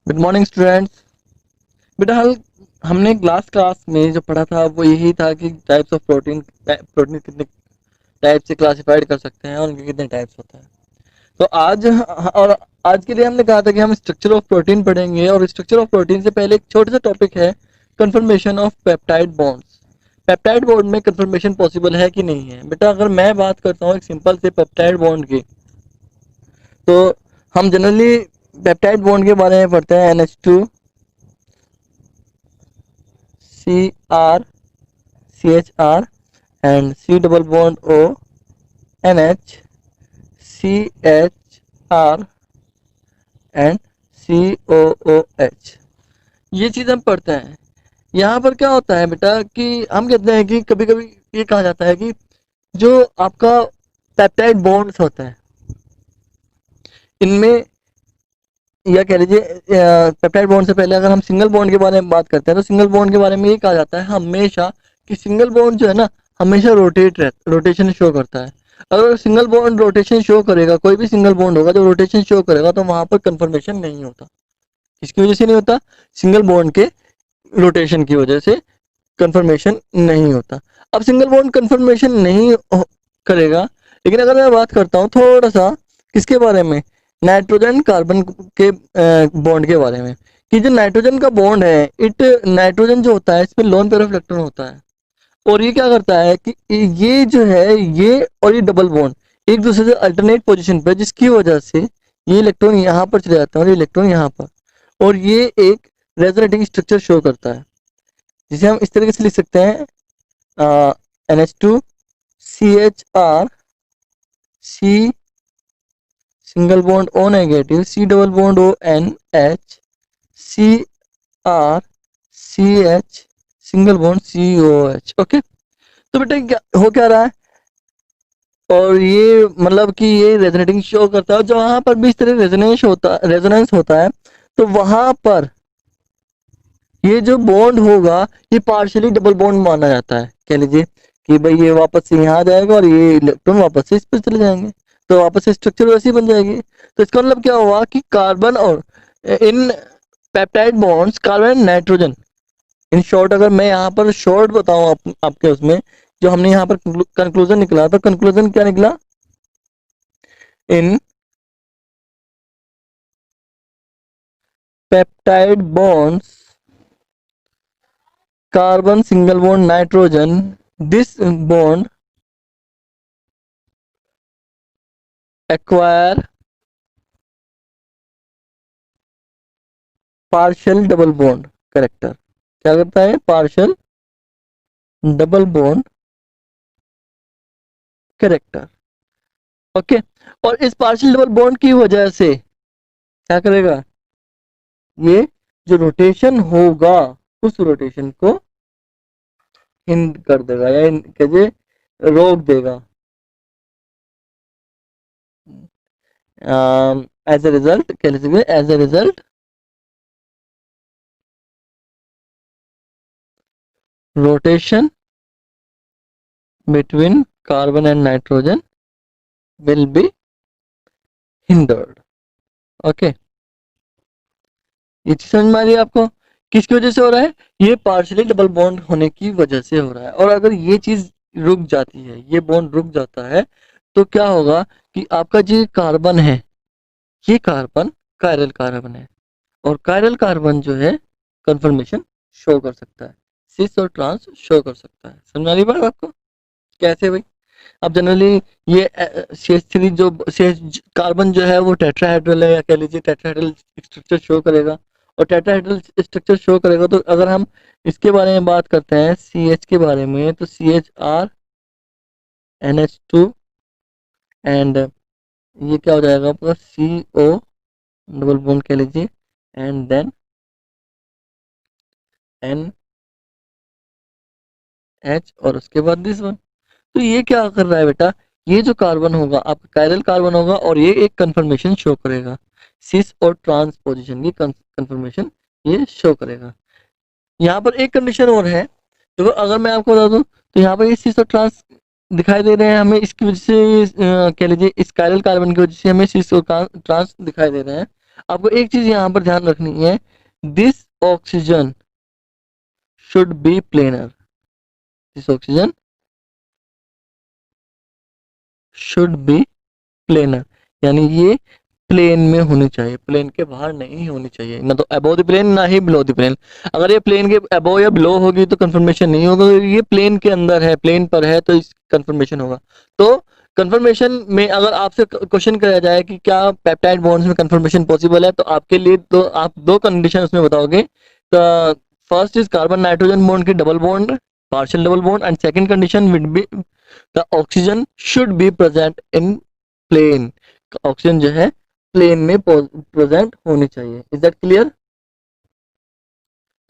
Good morning students. बेटा हल हमने क्लास में जो पढ़ा था वो यही था कि टाइप्स ऑफ प्रोटीन कितने टाइप से क्लासिफाइड कर सकते हैं और उनके कितने टाइप्स होते हैं। तो आज के लिए हमने कहा था कि हम स्ट्रक्चर ऑफ प्रोटीन पढ़ेंगे, और स्ट्रक्चर ऑफ प्रोटीन से पहले एक छोटा सा टॉपिक है confirmation of peptide bonds. Peptide bond में कन्फर्मेशन पॉसिबल है कि नहीं है। बेटा अगर मैं बात करता हूँ एक सिंपल से पेप्टाइड बॉन्ड की, तो हम जनरली पेप्टाइड बॉन्ड के बारे में पढ़ते हैं NH2 CR and C double bond O NH CHR and COOH। ये चीज हम पढ़ते हैं। यहाँ पर क्या होता है बेटा कि हम कहते हैं कि कभी कभी ये कहा जाता है कि जो आपका पेप्टाइड बॉन्ड्स होता है इनमें, या कह लीजिए पेप्टाइड बॉन्ड से पहले अगर हम सिंगल बॉन्ड के बारे में बात करते हैं तो सिंगल बॉन्ड के बारे में ये कहा जाता है हमेशा कि सिंगल बॉन्ड जो है ना हमेशा रोटेशन शो करता है। अगर सिंगल बॉन्ड रोटेशन शो करेगा, कोई भी सिंगल बॉन्ड होगा जो रोटेशन शो करेगा, तो वहां पर कंफर्मेशन नहीं होता। किसकी वजह से नहीं होता? सिंगल बॉन्ड के रोटेशन की वजह से कंफर्मेशन नहीं होता। अब सिंगल बॉन्ड कंफर्मेशन नहीं करेगा, लेकिन अगर मैं बात करता हूँ थोड़ा सा किसके बारे में, नाइट्रोजन कार्बन के बॉन्ड के बारे में, कि जो नाइट्रोजन का बॉन्ड है, नाइट्रोजन जो होता है इसमें लोन पेयर ऑफ इलेक्ट्रॉन होता है, और ये क्या करता है कि ये जो है ये और ये डबल बॉन्ड एक दूसरे से अल्टरनेट पोजीशन पे, जिसकी वजह से ये इलेक्ट्रॉन यहाँ पर चले जाते हैं और ये इलेक्ट्रॉन यहाँ पर, और ये एक रेजोनेटिंग स्ट्रक्चर शो करता है, जिसे हम इस तरीके से लिख सकते हैं NH2 CHR C single bond O negative C double bond O NH CR CH single bond COH। Okay, तो बेटा क्या हो क्या रहा है, और ये मतलब कि ये रेजोनेटिंग शो करता है। जो वहां पर भी इस तरह रेजोनेंस होता है, तो वहां पर ये जो बॉन्ड होगा ये पार्शियली डबल बॉन्ड माना जाता है। कह लीजिए कि भाई ये वापस से यहाँ आ जाएगा और ये इलेक्ट्रॉन वापस से इस पर चले जाएंगे, तो वापस से स्ट्रक्चर वैसी बन जाएगी। तो इसका मतलब क्या हुआ कि कार्बन और in peptide bonds carbon and nitrogen, in short अगर मैं यहाँ पर शॉर्ट बताऊं आपके उसमें जो हमने यहाँ पर कंक्लूजन निकला, तो कंक्लूजन क्या निकला, in peptide bonds carbon single bond nitrogen, this bond acquire partial double bond character. क्या करता है? Partial double bond character. Okay, और इस पार्शियल डबल बॉन्ड की वजह से क्या करेगा, ये जो रोटेशन होगा उस रोटेशन को हिंड कर देगा, या कहिए रोक देगा। एज ए रिजल्ट कह लीजिए, as a result rotation between carbon and nitrogen will be hindered. Okay, ये चीज समझ में आ रही है आपको? किसकी वजह से हो रहा है? ये पार्शियली डबल बॉन्ड होने की वजह से हो रहा है। और अगर ये चीज रुक जाती है, ये बॉन्ड रुक जाता है, तो क्या होगा कि आपका जो कार्बन है, ये कार्बन कायरल कार्बन है, और कायरल कार्बन जो है कंफर्मेशन शो कर सकता है, सिस और ट्रांस शो कर सकता है। समझ आ रही बात आपको? कैसे भाई? अब जनरली ये CH3 जो CH कार्बन जो है वो टेट्राहेड्रल है, या कह लीजिए टेट्राहेड्रल स्ट्रक्चर शो करेगा, और टेट्राहेड्रल स्ट्रक्चर शो करेगा, तो अगर हम इसके बारे में बात करते हैं CH के बारे में, तो CHR NH2 एंड ये क्या हो जाएगा आपका CO डबल बॉन्ड कह लीजिए, एंड देन NH, और उसके बाद दिस वन। तो ये क्या कर रहा है बेटा, ये जो कार्बन होगा आपका कायरल कार्बन होगा, और ये एक कंफर्मेशन शो करेगा, सिस और ट्रांस पोजीशन की कंफर्मेशन ये शो करेगा। यहाँ पर एक कंडीशन और है, तो अगर मैं आपको बता दूं, तो यहाँ पर ये सिस और ट्रांस दिखाई दे रहे हैं हमें, इसकी वजह से कह लीजिए इस कायरल कार्बन की वजह से हमें सिस और ट्रांस दिखाई दे रहे हैं। आपको एक चीज यहाँ पर ध्यान रखनी है, this oxygen should B planar, this oxygen should B planar, यानी ये प्लेन में होनी चाहिए, प्लेन के बाहर नहीं होनी चाहिए, ना तो अबोव द प्लेन ना ही बिलो द प्लेन। अगर ये प्लेन के अबोव या बिलो होगी तो कंफर्मेशन नहीं होगा, ये प्लेन के अंदर है, प्लेन पर है, तो इस कंफर्मेशन होगा। तो कंफर्मेशन में अगर आपसे क्वेश्चन कराया जाए कि क्या पेप्टाइड बॉन्ड्स में कंफर्मेशन पॉसिबल है, तो आपके लिए तो आप दो कंडीशन उसमें बताओगे। तो first is carbon nitrogen bond की double bond, partial double bond, and second condition would be the oxygen should be present in plane, oxygen जो है प्लेन में प्रेजेंट होनी चाहिए। Is that clear?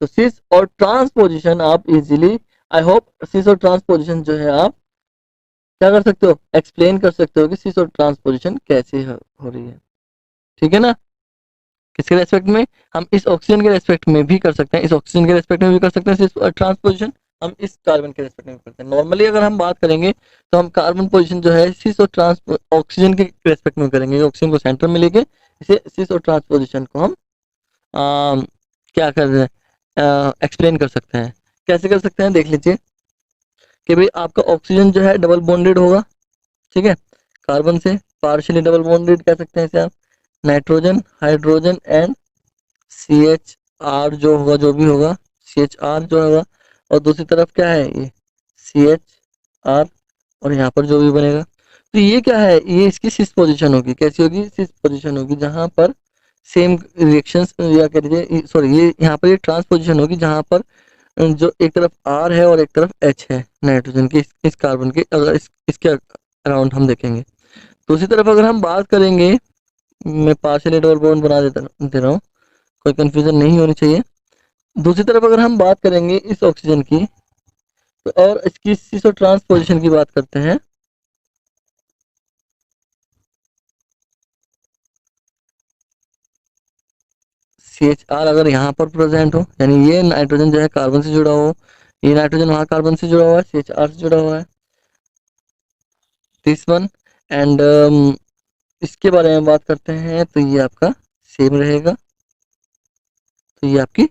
तो सिस और ट्रांसपोजिशन आप इजीली, आई होप सिस और ट्रांसपोजिशन जो है आप क्या कर सकते हो, एक्सप्लेन कर सकते हो कि सिस और ट्रांसपोजिशन कैसे हो रही है। ठीक है ना? किसके रेस्पेक्ट में? हम इस ऑक्सीजन के रेस्पेक्ट में भी कर सकते हैं, इस ऑक्सीजन के रेस्पेक्ट में भी कर सकते हैं सिस और ट्रांसपोजिशन, हम इस कार्बन के रेस्पेक्ट में भी करते हैं। नॉर्मली अगर हम बात करेंगे तो हम कार्बन पोजिशन जो है सिस और ट्रांस ऑक्सीजन के रेस्पेक्ट में करेंगे, ऑक्सीजन को सेंटर में लेके इसे सिस और ट्रांसपोजिशन को हम क्या कर रहे हैं, एक्सप्लेन कर सकते हैं। कैसे कर सकते हैं देख लीजिए कि भाई आपका ऑक्सीजन जो है डबल बॉन्डेड होगा, ठीक है, कार्बन से पार्शियली डबल बॉन्डेड कह सकते हैं इसे आप, nitrogen hydrogen and C H R जो होगा, जो भी होगा सी एच आर जो होगा, और दूसरी तरफ क्या है ये सी एच आर, और यहाँ पर जो भी बनेगा, तो ये क्या है, ये इसकी सिस पोजीशन होगी। कैसी होगी? सिस पोजीशन होगी, जहां पर सेम रिएक्शंस या कह लीजिए सॉरी, ये यहाँ पर ये ट्रांसपोजिशन होगी जहां पर जो एक तरफ आर है और एक तरफ एच है नाइट्रोजन की, इस कार्बन की, अगर इसके अराउंड हम देखेंगे। दूसरी तरफ अगर हम बात करेंगे, मैं पार्शियल डबल बॉन्ड बना दे रहा हूँ, कोई कंफ्यूजन नहीं होनी चाहिए। दूसरी तरफ अगर हम बात करेंगे इस ऑक्सीजन की, तो और इसकी सिस और ट्रांसपोजिशन की बात करते हैं, सी एच आर अगर यहाँ पर प्रेजेंट हो, यानी ये नाइट्रोजन जो है कार्बन से जुड़ा हो, ये नाइट्रोजन वहाँ कार्बन से जुड़ा हुआ है, सी एच आर से जुड़ा हुआ है, दिस वन, एंड इसके बारे में बात करते हैं तो ये आपका सेम रहेगा, तो ये आपकी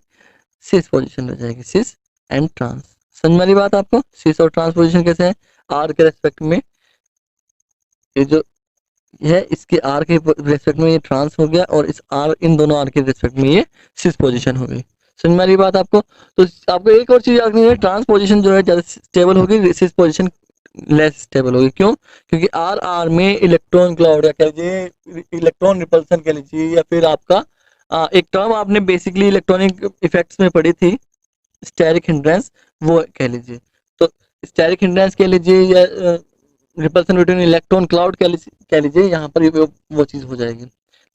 सिस पोजीशन रह जाएगी, सिस एंड ट्रांस। समझ में आ रही बात आपको? सिस और ट्रांस पोजीशन कैसे है, आर के रेस्पेक्ट में ये जो है, इसके आर के रेस्पेक्ट में ये ट्रांस हो गया, और इस आर, इन दोनों आर के रेस्पेक्ट में ये सिस पोजीशन हो गई। समझ में आ रही बात आपको? तो आपको एक और चीज रखनी है, ट्रांस पोजीशन जो है ज्यादा स्टेबल होगी, सिस पोजीशन लेस स्टेबल होगी। क्यों? क्योंकि आर आर में इलेक्ट्रॉन क्लाउड या कह लीजिए इलेक्ट्रॉन रिपल्सन कह लीजिए, या फिर आपका एक टर्म आपने बेसिकली इलेक्ट्रॉनिक इफेक्ट्स में पढ़ी थी, स्टेरिक हिंड्रेंस, वो कह लीजिए। तो स्टेरिक हिंड्रेंस कह लीजिए या रिपल्सन बिटवीन इलेक्ट्रॉन क्लाउड कह लीजिए, यहाँ पर वो चीज हो जाएगी।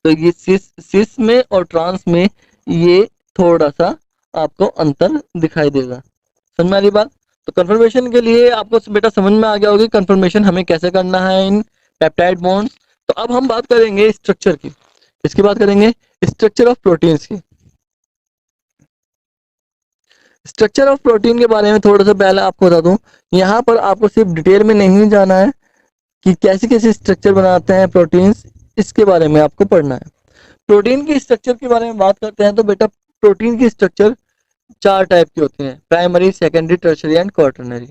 तो ये सिस में और ट्रांस में ये थोड़ा सा आपको अंतर दिखाई देगा। समझ में आ रही बात? तो कंफर्मेशन के लिए आपको बेटा समझ में आ गया होगी कंफर्मेशन हमें कैसे करना है इन पेप्टाइड बॉन्ड्स। तो अब हम बात करेंगे स्ट्रक्चर की। किसकी बात करेंगे? स्ट्रक्चर ऑफ प्रोटीन्स की। स्ट्रक्चर ऑफ प्रोटीन के बारे में थोड़ा सा पहले आपको बता दूं, यहाँ पर आपको सिर्फ डिटेल में नहीं जाना है कि कैसे कैसे स्ट्रक्चर बनाते हैं प्रोटीन्स, इसके बारे में आपको पढ़ना है। प्रोटीन की स्ट्रक्चर के बारे में बात करते हैं तो बेटा प्रोटीन की स्ट्रक्चर चार टाइप की होती हैं, primary secondary tertiary and quaternary.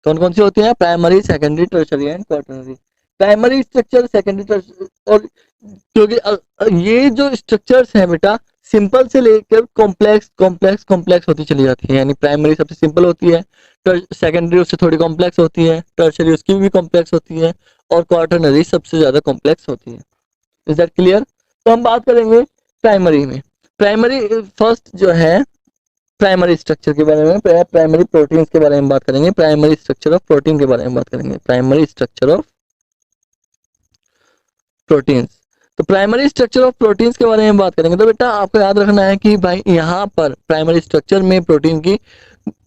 कौन कौन सी होती हैं? Primary secondary tertiary and quaternary. Primary structure, secondary tertiary, और क्योंकि ये जो स्ट्रक्चर्स हैं बेटा सिंपल से लेकर कॉम्प्लेक्स कॉम्प्लेक्स कॉम्प्लेक्स होती चली जाती है, यानी प्राइमरी सबसे सिंपल होती है, सेकेंडरी उससे थोड़ी कॉम्प्लेक्स होती है, टर्शरी उसकी भी कॉम्प्लेक्स होती है, और क्वार्टरनरी सबसे ज्यादा कॉम्प्लेक्स होती है। Is that clear? तो हम बात करेंगे प्राइमरी में। प्राइमरी फर्स्ट जो है प्राइमरी स्ट्रक्चर के बारे में, प्राइमरी प्रोटीन्स के बारे में बात करेंगे, प्राइमरी स्ट्रक्चर ऑफ प्रोटीन के बारे में बात करेंगे, प्राइमरी स्ट्रक्चर ऑफ प्रोटीन्स। तो प्राइमरी स्ट्रक्चर ऑफ प्रोटीन्स के बारे में बात करेंगे तो बेटा आपको याद रखना है कि भाई यहाँ पर प्राइमरी स्ट्रक्चर में प्रोटीन की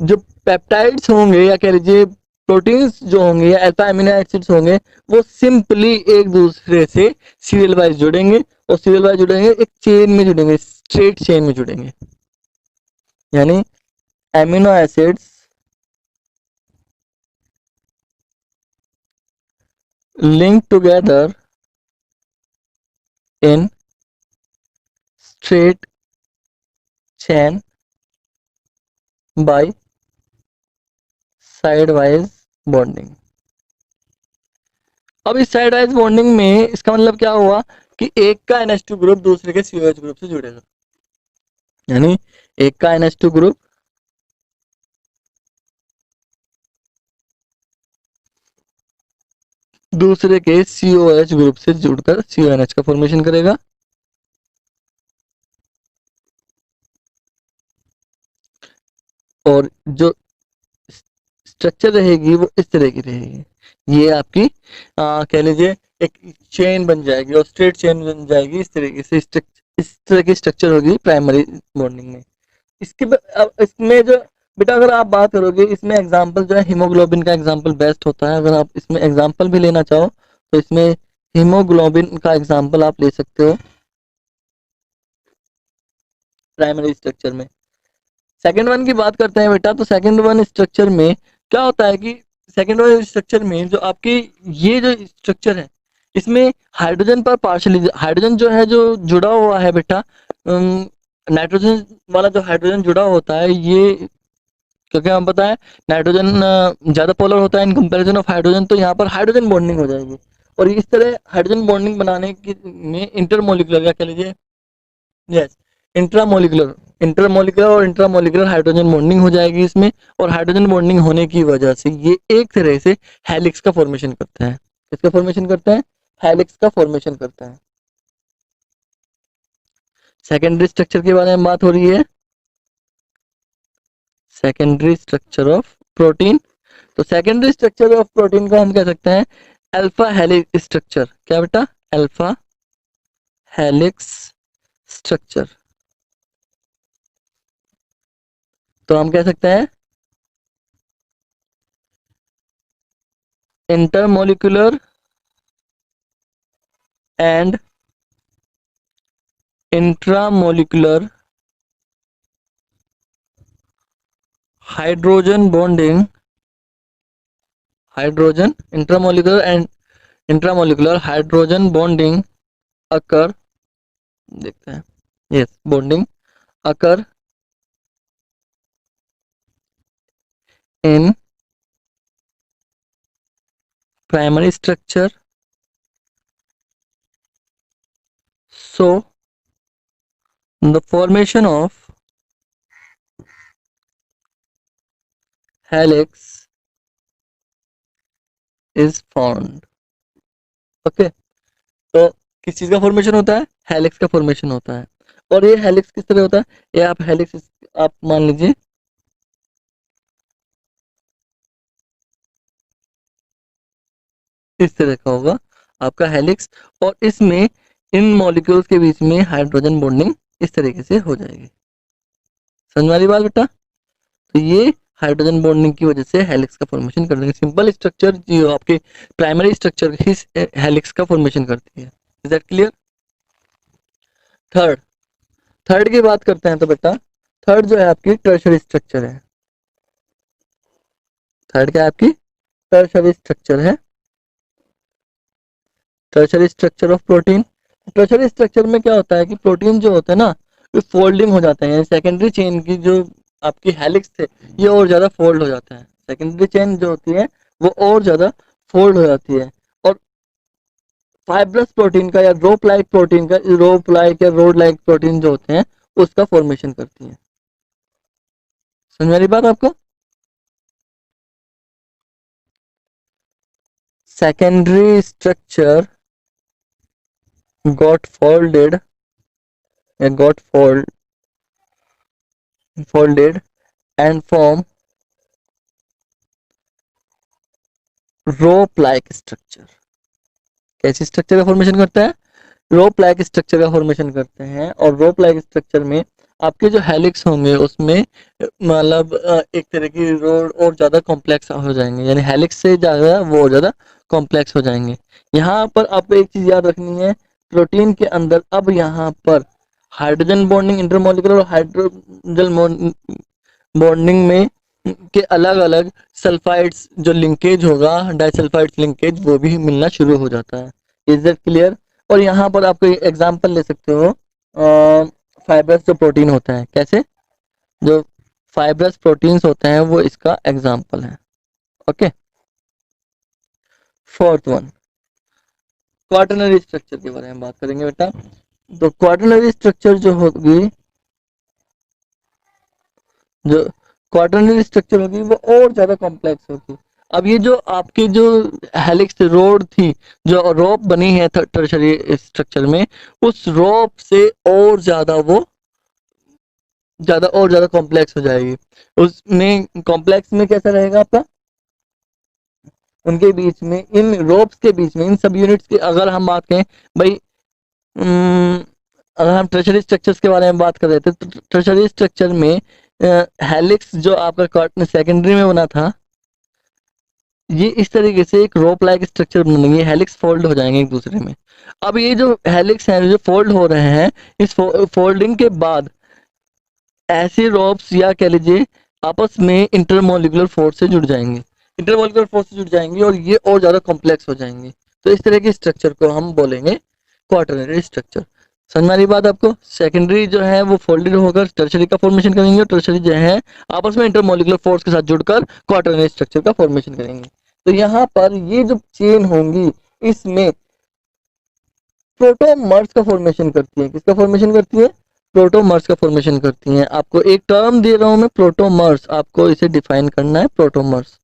जो पेप्टाइड्स होंगे या कह लीजिए प्रोटीन्स जो होंगे या अल्फा अमीनो एसिड्स होंगे, वो सिंपली एक दूसरे से सीरियल वाइज जुड़ेंगे, और सीरियल वाइज जुड़ेंगे एक चेन में जुड़ेंगे, स्ट्रेट चेन में जुड़ेंगे, यानी amino acids linked together in straight chain by side wise bonding. अब इस साइड वाइज बॉन्डिंग में इसका मतलब क्या हुआ कि एक का NH2 ग्रुप दूसरे के COH ग्रुप से जुड़ेगा, यानी एक का NH2 ग्रुप दूसरे के COH ग्रुप से जुड़कर CONH का फॉर्मेशन करेगा। और जो स्ट्रक्चर रहेगी वो इस तरह की रहेगी, ये आपकी कह लीजिए एक चेन बन जाएगी और स्ट्रेट चेन बन जाएगी। इस तरीके से इस तरह की स्ट्रक्चर होगी प्राइमरी बॉन्डिंग में। अब इसमें जो बेटा अगर आप बात करोगे इसमें एग्जांपल जो है हीमोग्लोबिन का एग्जांपल बेस्ट होता है। अगर आप इसमें एग्जांपल भी लेना चाहो तो इसमें हीमोग्लोबिन का एग्जांपल आप ले सकते हो प्राइमरी स्ट्रक्चर में। सेकंड वन की बात करते हैं बेटा, तो सेकंड वन स्ट्रक्चर में क्या होता है कि सेकंड वन स्ट्रक्चर में जो आपकी ये जो स्ट्रक्चर है इसमें हाइड्रोजन पर पार्शियली हाइड्रोजन जो है जो जुड़ा हुआ है बेटा, नाइट्रोजन वाला जो हाइड्रोजन जुड़ा होता है ये, क्योंकि हम पता है नाइट्रोजन ज्यादा पोलर होता है इन कंपैरिजन ऑफ हाइड्रोजन, तो यहाँ पर हाइड्रोजन बॉन्डिंग हो जाएगी। और इस तरह हाइड्रोजन बॉन्डिंग बनाने की में इंटरमोलिकुलर या कह लीजिए यस इंट्रामोलिकुलर इंटरमोलिकुलर और इंट्रामोलिकुलर हाइड्रोजन बॉन्डिंग हो जाएगी इसमें। और हाइड्रोजन बॉन्डिंग होने की वजह से ये एक तरह से हेलिक्स का फॉर्मेशन करता है। किसका फॉर्मेशन करता है? हेलिक्स का फॉर्मेशन करता है। सेकेंडरी स्ट्रक्चर के बारे में बात हो रही है, सेकेंडरी स्ट्रक्चर ऑफ प्रोटीन। तो सेकेंडरी स्ट्रक्चर ऑफ प्रोटीन को हम कह सकते हैं अल्फा हेलिक्स स्ट्रक्चर। क्या बेटा? Alpha helix structure. तो हम कह सकते हैं intermolecular and intramolecular hydrogen bonding, hydrogen intermolecular and intramolecular hydrogen bonding occur, देखते हैं yes bonding occur in primary structure, so the formation of helix is found। Okay, तो किस चीज का फॉर्मेशन होता है? हेलिक्स का फॉर्मेशन होता है। और ये हेलिक्स किस तरह होता है? ये आप हेलिक्स आप मान लीजिए इस तरह का होगा आपका हेलिक्स, और इसमें इन मॉलिक्यूल्स के बीच में हाइड्रोजन बॉन्डिंग इस तरीके से हो जाएगी। समझ वाली बात बेटा? तो ये हाइड्रोजन बॉन्डिंग की वजह से हेलिक्स का फॉर्मेशन कर देंगे। सिंपल स्ट्रक्चर जो आपके प्राइमरी स्ट्रक्चर ही हेलिक्स का फॉर्मेशन करती है। Is that clear? Third, third की बात करते हैं तो बेटा थर्ड जो है आपकी टर्शरी स्ट्रक्चर है। थर्ड क्या है आपकी? टर्शरी स्ट्रक्चर है, tertiary structure of protein. Tertiary structure में क्या होता है कि प्रोटीन जो होता है ना वो फोल्डिंग हो जाते हैं। सेकेंडरी चेन की जो आपकी हेलिक्स थे ये और ज्यादा फोल्ड हो जाता है। सेकेंडरी चेन जो होती है वो और ज्यादा फोल्ड हो जाती है और फाइब्रस प्रोटीन का या रोप लाइक प्रोटीन का, रोप लाइक या रोड लाइक प्रोटीन जो होते हैं उसका फॉर्मेशन करती है। समझ वाली बात आपको? Secondary structure got folded got folded and form rope like structure। कैसी स्ट्रक्चर का फॉर्मेशन करता है? रोप लाइक स्ट्रक्चर का फॉर्मेशन करते हैं। और रोप लाइक स्ट्रक्चर में आपके जो हेलिक्स होंगे उसमें मतलब एक तरह की रोड और ज्यादा कॉम्प्लेक्स हो जाएंगे, यानी हेलिक्स से ज्यादा वो और ज्यादा कॉम्प्लेक्स हो जाएंगे। यहाँ पर आपको एक चीज याद रखनी है, प्रोटीन के अंदर अब यहाँ पर हाइड्रोजन बॉन्डिंग इंटरमोलिकुलर और हाइड्रोजन बॉन्डिंग में के अलग अलग सल्फाइड्स जो लिंकेज होगा, डाइसल्फाइड्स लिंकेज, वो भी मिलना शुरू हो जाता है। Is that clear? और यहाँ पर आपको एग्जांपल ले सकते हो फाइब्रस जो प्रोटीन होता है, कैसे, जो फाइब्रस प्रोटीन्स होते हैं वो इसका एग्जाम्पल है। Okay, fourth one quaternary structure के बारे में बात करेंगे बेटा। तो क्वाटरनरी स्ट्रक्चर जो होगी, जो क्वाटरनरी स्ट्रक्चर होगी वो और ज्यादा कॉम्प्लेक्स होगी। अब ये जो आपकी जो हेलिक्स रोड थी, जो रोप बनी है टर्शरी स्ट्रक्चर में, उस रोप से और ज्यादा वो ज्यादा और ज्यादा कॉम्प्लेक्स हो जाएगी। उसमें कॉम्प्लेक्स में कैसा रहेगा आपका, उनके बीच में, इन रोप्स के बीच में, इन सब यूनिट्स की अगर हम बात करें भाई, अगर हम टर्शरी स्ट्रक्चर्स के बारे में बात कर रहे थे, तो टर्शरी स्ट्रक्चर में हेलिक्स जो आपका सेकेंडरी में बना था, ये इस तरीके से एक रोप लाइक स्ट्रक्चर बनेंगे, हेलिक्स फोल्ड हो जाएंगे एक दूसरे में। अब ये जो हेलिक्स हैं जो फोल्ड हो रहे हैं, इस फोल्डिंग के बाद ऐसे रोप्स या कह लीजिए आपस में इंटरमोलिकुलर फोर्स से जुड़ जाएंगे, इंटरमोलिकुलर फोर्स से जुड़ जाएंगे और ये और ज्यादा कॉम्प्लेक्स हो जाएंगे। तो इस तरह के स्ट्रक्चर को हम बोलेंगे क्वाटरनरी स्ट्रक्चर। समझ में आ रही बात आपको? सेकेंडरी जो है वो फोल्डेड होकर टर्शरी का फॉर्मेशन करेंगे, और टर्शरी जो है आपस में इंटरमोलिकुलर फोर्स के साथ जुड़कर क्वाटरनरी स्ट्रक्चर का फॉर्मेशन करेंगे। तो यहाँ पर ये जो चेन होंगी, इसमें प्रोटोमर्स का फॉर्मेशन करती है। किसका फॉर्मेशन करती है? प्रोटोमर्स का फॉर्मेशन करती हैं। आपको एक टर्म दे रहा हूं मैं, प्रोटोमर्स, आपको इसे डिफाइन करना है, प्रोटोमर्स,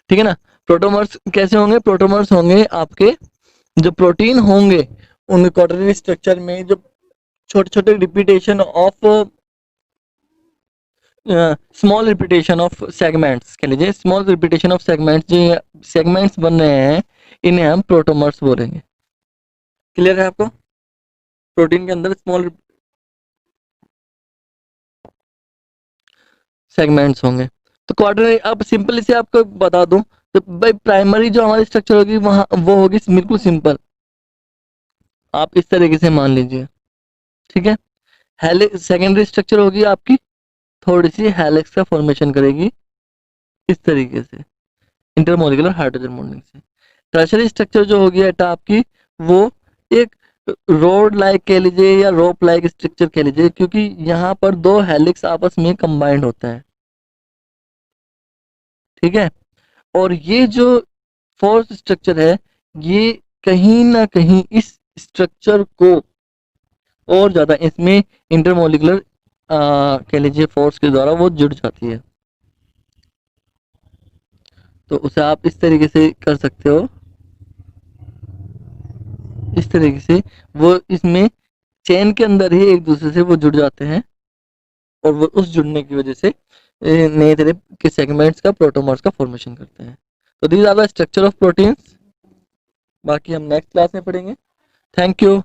ठीक है ना। प्रोटोमर्स कैसे होंगे? प्रोटोमर्स होंगे आपके जो प्रोटीन होंगे उन क्वाटरनरी स्ट्रक्चर में, जो छोटे छोटे repetition of small repetition of segments, कह लीजिए स्मॉल रिपीटेशन ऑफ सेगमेंट्स, जो सेगमेंट्स बन रहे हैं इन्हें हम प्रोटोमर्स बोलेंगे। क्लियर है आपको? प्रोटीन के अंदर स्मॉल सेगमेंट्स होंगे। तो क्वार्टर, अब सिंपल इसे आपको बता दूं, तो भाई प्राइमरी जो हमारी स्ट्रक्चर होगी वहां वो होगी बिल्कुल सिंपल, आप इस तरीके से मान लीजिए, ठीक है। हेलिक्स सेकेंडरी स्ट्रक्चर होगी आपकी, थोड़ी सी हेलिक्स का फॉर्मेशन करेगी इस तरीके से, इंटरमोलिकुलर हाइड्रोजन बॉन्डिंग से। टर्शरी स्ट्रक्चर जो होगी एटा आपकी, वो एक रोड लाइक कह लीजिए या रोप लाइक स्ट्रक्चर कह लीजिए, क्योंकि यहाँ पर दो हेलिक्स आपस में कंबाइंड होता है, ठीक है। और ये जो फोर्थ स्ट्रक्चर है, ये कहीं ना कहीं इस स्ट्रक्चर को और ज्यादा, इसमें इंटरमोलिकुलर कह लीजिए फोर्स के द्वारा वो जुड़ जाती है। तो उसे आप इस तरीके से कर सकते हो, इस तरीके से वो इसमें चेन के अंदर ही एक दूसरे से वो जुड़ जाते हैं, और वो उस जुड़ने की वजह से नए तरह के सेगमेंट्स का, प्रोटोमर्स का फॉर्मेशन करते हैं। तो these are the structure of proteins, बाकी हम नेक्स्ट क्लास में पढ़ेंगे। Thank you.